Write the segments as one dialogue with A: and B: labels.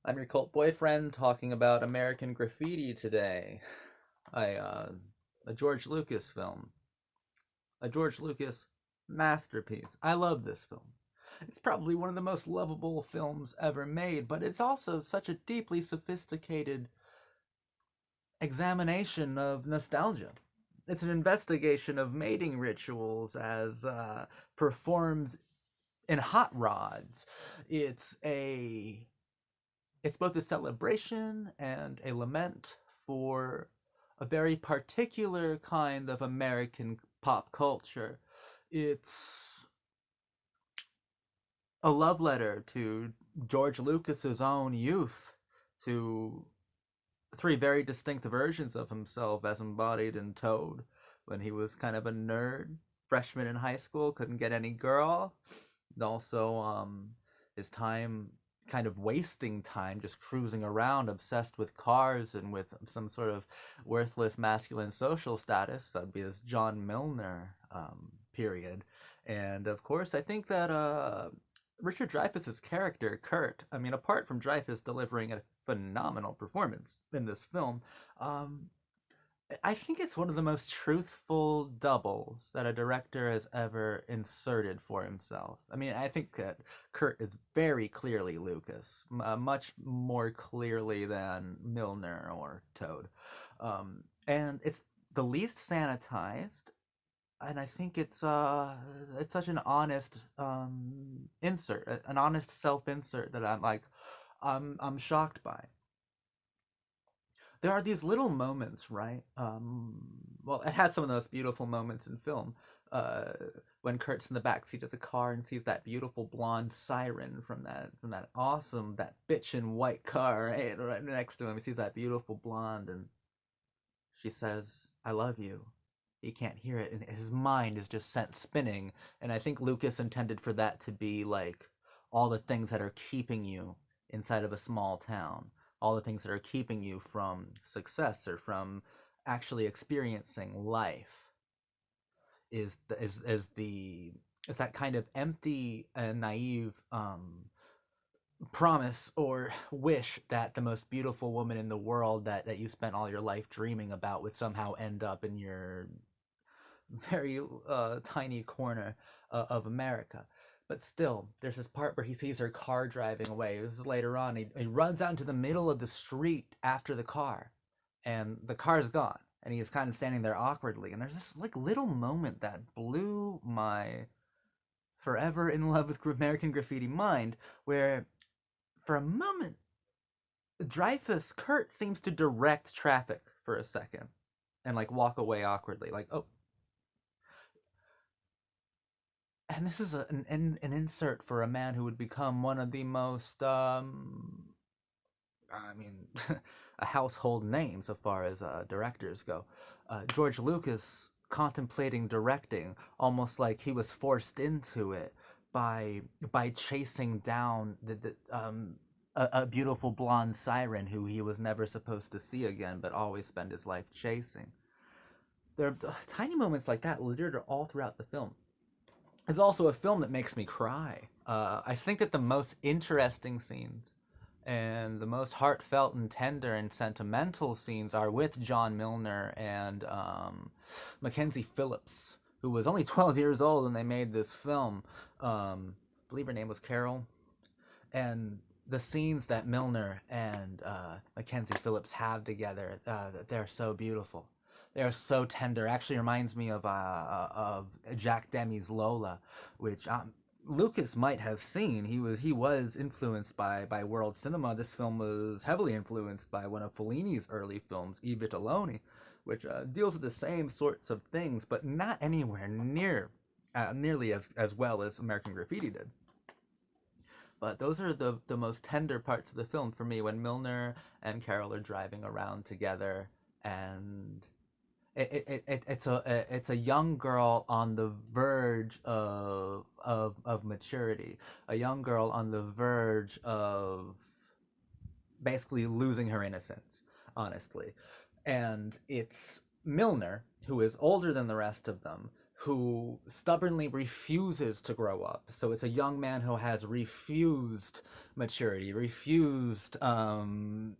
A: I'm your cult boyfriend talking about American Graffiti today. A George Lucas film. A George Lucas masterpiece. I love this film. It's probably one of the most lovable films ever made, but it's also such a deeply sophisticated examination of nostalgia. It's an investigation of mating rituals as performed in hot rods. It's a it's both a celebration and a lament for a very particular kind of American pop culture. It's a love letter to George Lucas's own youth, to three very distinct versions of himself as embodied in Toad, when he was kind of a nerd, freshman in high school, couldn't get any girl. And also, his time kind of wasting time just cruising around, obsessed with cars and with some sort of worthless masculine social status. That'd be this John Milner period. And of course, I think that Richard Dreyfuss's character, Kurt, I mean, apart from Dreyfuss delivering a phenomenal performance in this film, um, I think it's one of the most truthful doubles that a director has ever inserted for himself. I mean, I think that Kurt is very clearly Lucas, much more clearly than Milner or Toad. And it's the least sanitized, and I think it's such an honest insert, an honest self insert that I'm shocked by. There are these little moments, right? Well, it has some of the most beautiful moments in film. Uh, when Kurt's in the backseat of the car and sees that beautiful blonde siren from that awesome that bitchin' white car right next to him, he sees that beautiful blonde, and she says, "I love you." He can't hear it, and his mind is just sent spinning. And I think Lucas intended for that to be like all the things that are keeping you inside of a small town, all the things that are keeping you from success or from actually experiencing life is that kind of empty and naive promise or wish that the most beautiful woman in the world that you spent all your life dreaming about would somehow end up in your very tiny corner of America. But still, there's this part where he sees her car driving away. This is later on. He runs out into the middle of the street after the car, and the car's gone. And he is kind of standing there awkwardly. And there's this like little moment that blew my forever in love with American Graffiti mind, where for a moment, Dreyfus Kurt seems to direct traffic for a second and like walk away awkwardly, like, oh, and this is an insert for a man who would become one of the most I mean a household name so far as directors go. George Lucas contemplating directing almost like he was forced into it by chasing down a beautiful blonde siren who he was never supposed to see again but always spend his life chasing. There are tiny moments like that littered all throughout the film. It's also a film that makes me cry. I think that the most interesting scenes and the most heartfelt and tender and sentimental scenes are with John Milner and Mackenzie Phillips, who was only 12 years old when they made this film. I believe her name was Carol. And the scenes that Milner and Mackenzie Phillips have together, they're so beautiful. They're so tender. Actually, reminds me of Jack Demmy's Lola, which Lucas might have seen. He was influenced by world cinema. This film was heavily influenced by one of Fellini's early films, I Vitelloni, which deals with the same sorts of things, but not anywhere nearly as well as American Graffiti did. But those are the most tender parts of the film for me when Milner and Carol are driving around together, and it's a young girl on the verge of maturity, a young girl on the verge of basically losing her innocence, honestly. And it's Milner, who is older than the rest of them, who stubbornly refuses to grow up. So it's a young man who has refused maturity, refused the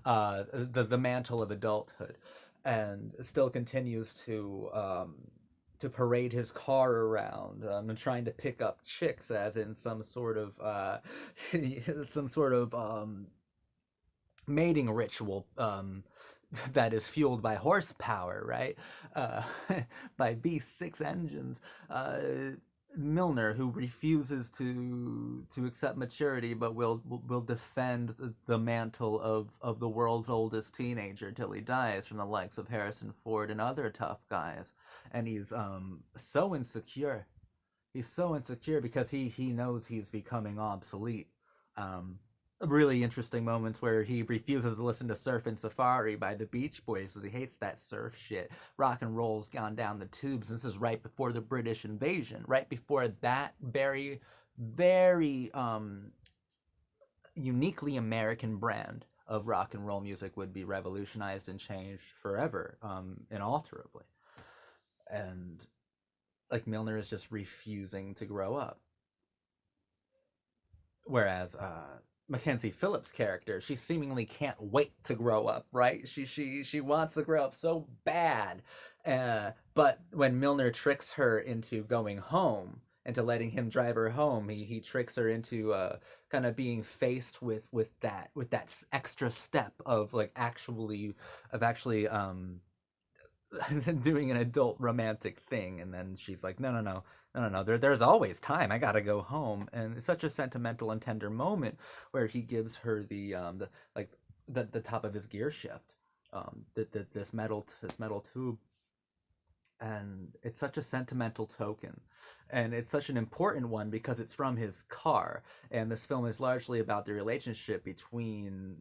A: mantle of adulthood, and still continues to parade his car around, and trying to pick up chicks, as in some sort of some sort of mating ritual, that is fueled by horsepower, right? Uh, by V6 engines. Milner, who refuses to accept maturity, but will defend the mantle of the world's oldest teenager till he dies, from the likes of Harrison Ford and other tough guys, and he's so insecure. He's so insecure because he knows he's becoming obsolete. Um, really interesting moments where he refuses to listen to Surf and Safari by the Beach Boys because he hates that surf shit. Rock and roll's gone down the tubes. This is right before the British invasion, right before that very, very uniquely American brand of rock and roll music would be revolutionized and changed forever, inalterably. And like Milner is just refusing to grow up. Whereas Mackenzie Phillips' character, she seemingly can't wait to grow up, right? She wants to grow up so bad, but when Milner tricks her into going home, into letting him drive her home, he tricks her into kind of being faced with that extra step of like actually doing an adult romantic thing, and then she's like, no, no, no, no, no, no. There's always time. I gotta go home, and it's such a sentimental and tender moment where he gives her the like the top of his gear shift, this metal tube, and it's such a sentimental token, and it's such an important one because it's from his car, and this film is largely about the relationship between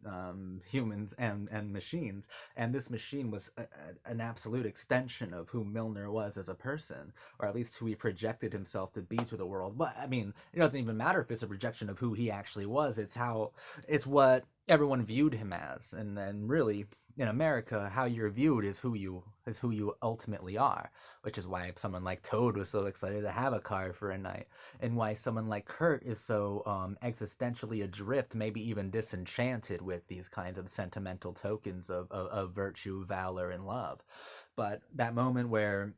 A: humans and machines, and this machine was an absolute extension of who Milner was as a person, or at least who he projected himself to be to the world. But I mean, it doesn't even matter if it's a projection of who he actually was. It's what everyone viewed him as, and then really in America, how you're viewed is who you ultimately are, which is why someone like Toad was so excited to have a car for a night, and why someone like Kurt is so existentially adrift, maybe even disenchanted with these kinds of sentimental tokens of virtue, valor, and love. But that moment where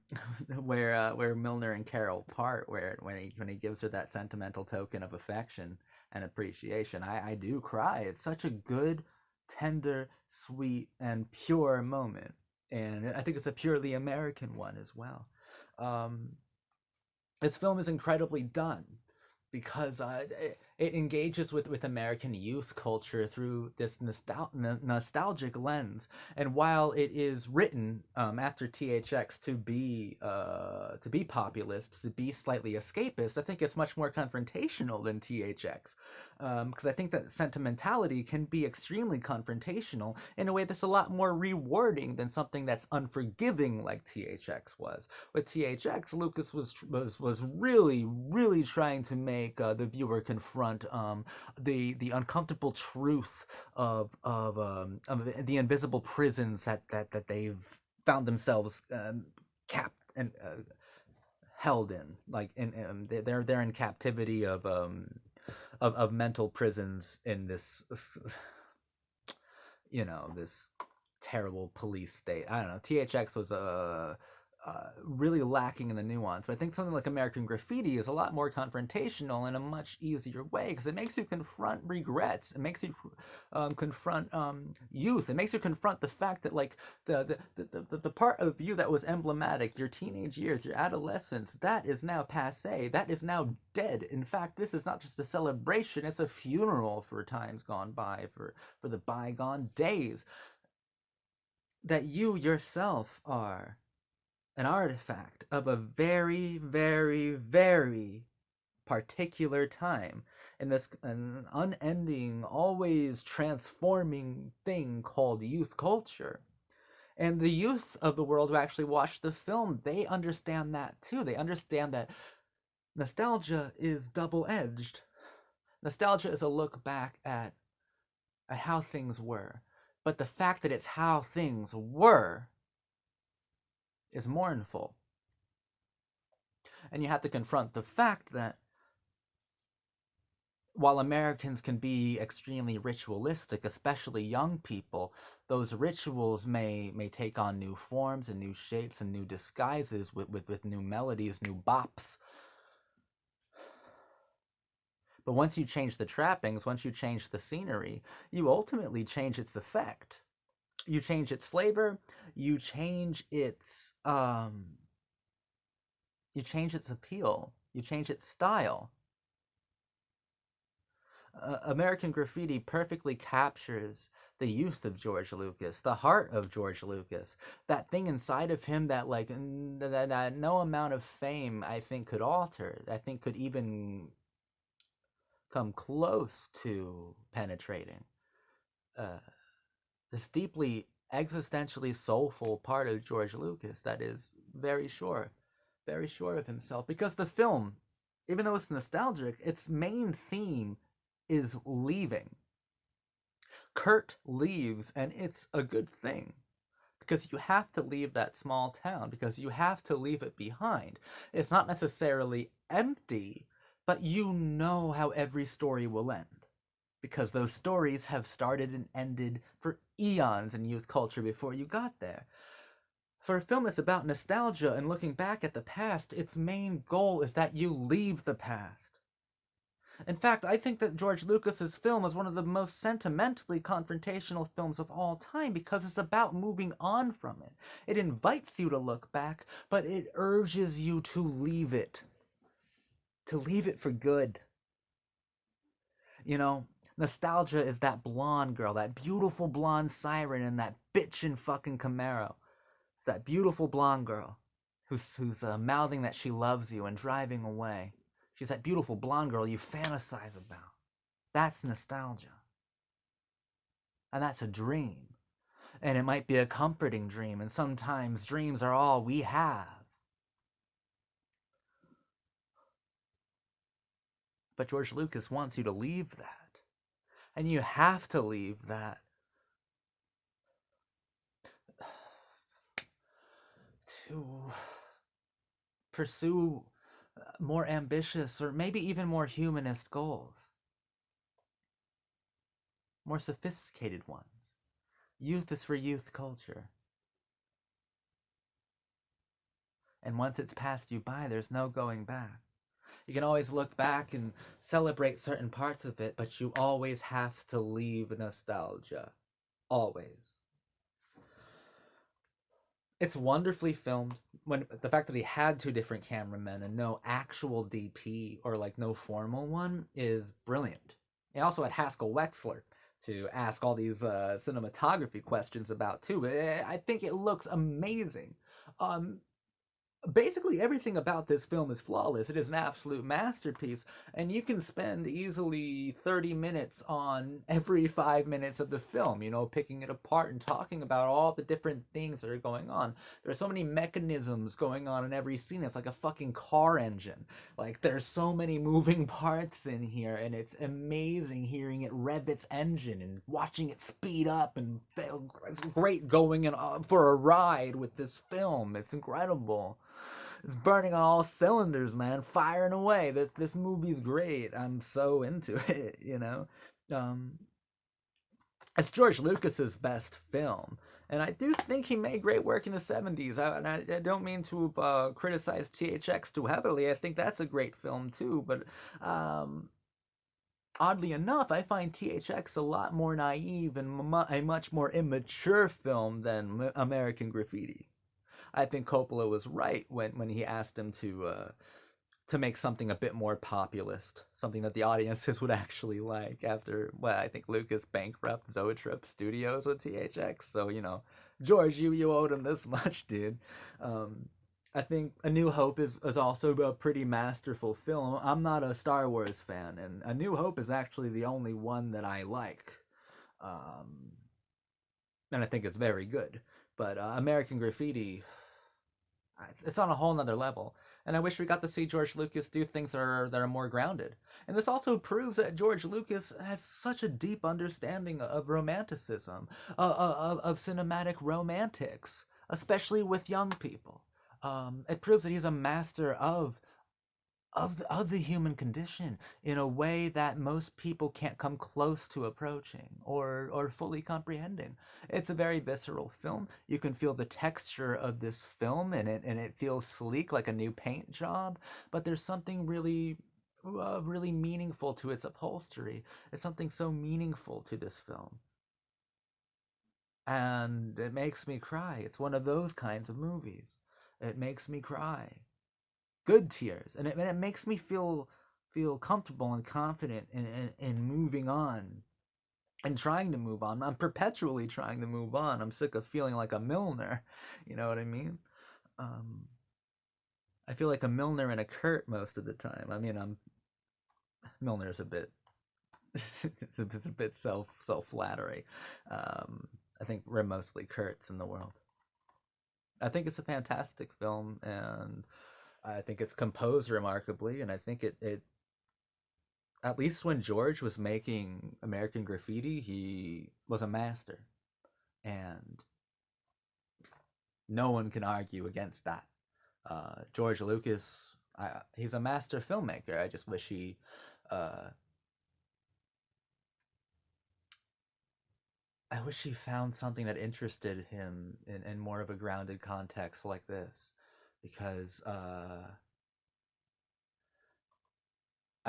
A: where Milner and Carol part, where when he gives her that sentimental token of affection and appreciation, I do cry. It's such a good, tender, sweet, and pure moment. And I think it's a purely American one as well. Um, this film is incredibly done because it engages with American youth culture through this nostalgic lens. And while it is written after THX to be populist, to be slightly escapist, I think it's much more confrontational than THX, because I think that sentimentality can be extremely confrontational in a way that's a lot more rewarding than something that's unforgiving like THX was. With THX, Lucas was really trying to make the viewer confront the uncomfortable truth of the invisible prisons that they've found themselves capped and held in, like they're in captivity of mental prisons in this this terrible police state. I don't know. THX was a really lacking in the nuance. But I think something like American Graffiti is a lot more confrontational in a much easier way because it makes you confront regrets. It makes you confront youth. It makes you confront the fact that like the part of you that was emblematic, your teenage years, your adolescence, that is now passé. That is now dead. In fact, this is not just a celebration; it's a funeral for times gone by, for the bygone days. That you yourself are an artifact of a very particular time in this an unending, always transforming thing called youth culture. And the youth of the world who actually watch the film, they understand that too. They understand that nostalgia is double edged. Nostalgia is a look back at how things were. But the fact that it's how things were is mournful. And you have to confront the fact that while Americans can be extremely ritualistic, especially young people, those rituals may take on new forms and new shapes and new disguises with new melodies, new bops. But once you change the trappings, once you change the scenery, you ultimately change its effect. You change its flavor, you change its appeal, you change its style. American Graffiti perfectly captures the youth of George Lucas, the heart of George Lucas, that thing inside of him that that no amount of fame I think could alter. I think could even come close to penetrating. Uh, this deeply existentially soulful part of George Lucas that is very sure of himself. Because the film, even though it's nostalgic, its main theme is leaving. Kurt leaves, and it's a good thing. Because you have to leave that small town, because you have to leave it behind. It's not necessarily empty, but you know how every story will end. Because those stories have started and ended for eons in youth culture before you got there. For a film that's about nostalgia and looking back at the past, its main goal is that you leave the past. In fact, I think that George Lucas's film is one of the most sentimentally confrontational films of all time because it's about moving on from it. It invites you to look back, but it urges you to leave it for good. You know, nostalgia is that blonde girl, that beautiful blonde siren in that bitchin' fucking Camaro. It's that beautiful blonde girl who's mouthing that she loves you and driving away. She's that beautiful blonde girl you fantasize about. That's nostalgia. And that's a dream. And it might be a comforting dream, and sometimes dreams are all we have. But George Lucas wants you to leave that. And you have to leave that to pursue more ambitious or maybe even more humanist goals, more sophisticated ones. Youth is for youth culture. And once it's passed you by, there's no going back. You can always look back and celebrate certain parts of it, but you always have to leave nostalgia. Always. It's wonderfully filmed. When the fact that he had two different cameramen and no actual DP or like no formal one is brilliant. He also had Haskell Wexler to ask all these cinematography questions about too. I think it looks amazing. Basically everything about this film is flawless. It is an absolute masterpiece, and you can spend easily 30 minutes on every 5 minutes of the film, you know, picking it apart and talking about all the different things that are going on. There are so many mechanisms going on in every scene. It's like a fucking car engine. Like, there's so many moving parts in here, and it's amazing hearing it rev its engine and watching it speed up, and it's great going in for a ride with this film. It's incredible. It's burning on all cylinders, man, firing away. This movie's great. I'm so into it, you know. Um, it's George Lucas's best film, and I do think he made great work in the '70s. I don't mean to criticize THX too heavily. I think that's a great film too, but oddly enough, I find THX a lot more naive and a much more immature film than American Graffiti. I think Coppola was right when he asked him to make something a bit more populist, something that the audiences would actually like. After I think Lucas bankrupt Zoetrope Studios with THX, so you know, George, you owed him this much, dude. I think A New Hope is also a pretty masterful film. I'm not a Star Wars fan, and A New Hope is actually the only one that I like, and I think it's very good. But American Graffiti, it's on a whole nother level. And I wish we got to see George Lucas do things that are more grounded. And this also proves that George Lucas has such a deep understanding of romanticism, of cinematic romantics, especially with young people. It proves that he's a master of of the human condition in a way that most people can't come close to approaching or fully comprehending. It's a very visceral film. You can feel the texture of this film, and it feels sleek like a new paint job, but there's something really meaningful to its upholstery. It's something so meaningful to this film, and it makes me cry. It's one of those kinds of movies. It makes me cry, good tears, and it makes me feel comfortable and confident in moving on and trying to move on. I'm perpetually trying to move on. I'm sick of feeling like a Milner. You know what I mean? Um, I feel like a Milner and a Kurt most of the time. I mean, I'm Milner's a bit it's a bit self flattery. I think we're mostly Kurt's in the world. I think it's a fantastic film, and I think it's composed remarkably, and I think it at least when George was making American Graffiti, he was a master, and no one can argue against that. George Lucas, he's a master filmmaker. I just wish uh, I wish he found something that interested him in more of a grounded context like this, because I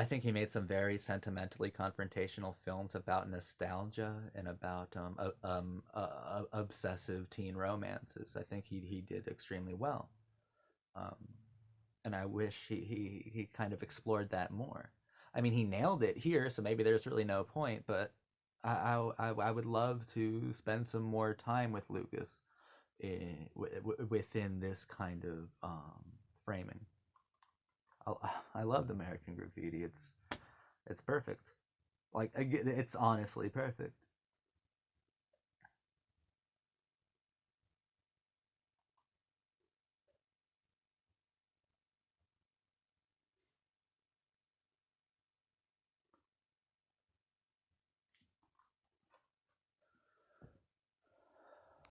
A: think he made some very sentimentally confrontational films about nostalgia and about obsessive teen romances. I think he did extremely well, um, and I wish he kind of explored that more. I mean, he nailed it here, so maybe there's really no point. But I would love to spend some more time with Lucas within this kind of framing. I loved American Graffiti. It's perfect. Like, it's honestly perfect.